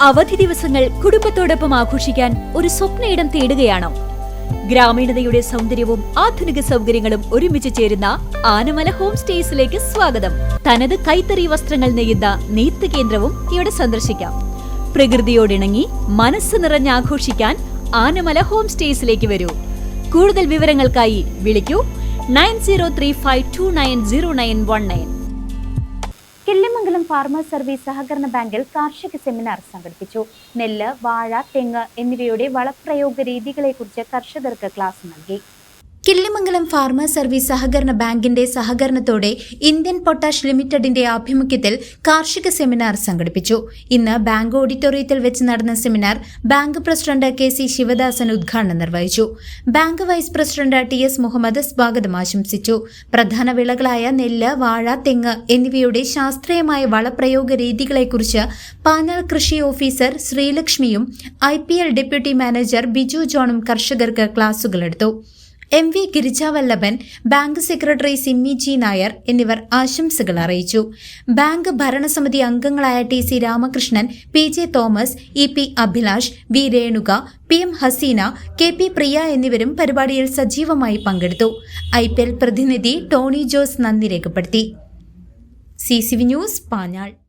അവധി ദിവസങ്ങൾ കുടുംബത്തോടൊപ്പം ആഘോഷിക്കാൻ ഒരു സ്വപ്നയിടം തേടുകയാണോ? ഗ്രാമീണതയുടെ സൗന്ദര്യവും ആധുനിക സൗകര്യങ്ങളും ഒരുമിച്ച് ചേരുന്ന ആനമല ഹോം സ്റ്റേസിലേക്ക് സ്വാഗതം. തനത് കൈത്തറി വസ്ത്രങ്ങൾ നെയ്യുന്ന നെയ്ത്ത് കേന്ദ്രവും ഇവിടെ സന്ദർശിക്കാം. പ്രകൃതിയോടിണങ്ങി മനസ്സ് നിറഞ്ഞ് ആഘോഷിക്കാൻ ആനമല ഹോം സ്റ്റേസിലേക്ക് വരൂ. കൂടുതൽ വിവരങ്ങൾക്കായി വിളിക്കൂ 9035290919. കിള്ളിമംഗലം ഫാർമേഴ്സ് സർവീസ് സഹകരണ ബാങ്കിൽ കാർഷിക സെമിനാർ സംഘടിപ്പിച്ചു. നെല്ല്, വാഴ, തെങ്ങ് എന്നിവയുടെ വളപ്രയോഗ രീതികളെക്കുറിച്ച് കർഷകർക്ക് ക്ലാസ് നൽകി. കിള്ളിമംഗലം ഫാർമേഴ്സ് സർവീസ് സഹകരണ ബാങ്കിന്റെ സഹകരണത്തോടെ ഇന്ത്യൻ പൊട്ടാഷ് ലിമിറ്റഡിന്റെ ആഭിമുഖ്യത്തിൽ കാർഷിക സെമിനാർ സംഘടിപ്പിച്ചു. ഇന്ന് ബാങ്ക് ഓഡിറ്റോറിയത്തിൽ വെച്ച് നടന്ന seminar bank president KC Shivadasan ഉദ്ഘാടനം നിർവഹിച്ചു. Bank vice president TS Muhammad സ്വാഗതം ആശംസിച്ചു. പ്രധാന വിളകളായ നെല്ല്, വാഴ, തെങ്ങ് എന്നിവയുടെ ശാസ്ത്രീയമായ വളപ്രയോഗ രീതികളെക്കുറിച്ച് പാഞ്ഞാൾ കൃഷി ഓഫീസർ ശ്രീലക്ഷ്മിയും IPL ഡെപ്യൂട്ടി മാനേജർ ബിജു ജോണും കർഷകർക്ക് ക്ലാസുകളെടുത്തു. MV Girijavallabhan, bank secretary Simmy G Nair എന്നിവർ ആശംസകൾ അറിയിച്ചു. ബാങ്ക് ഭരണസമിതി അംഗങ്ങളായ TC Ramakrishnan, PJ Thomas, EP Abhilash, V Renuka, PM Haseena, KP Priya എന്നിവരും പരിപാടിയിൽ സജീവമായി പങ്കെടുത്തു. IPL പ്രതിനിധി ടോണി ജോസ് നന്ദി രേഖപ്പെടുത്തി. CCV news, Panjal.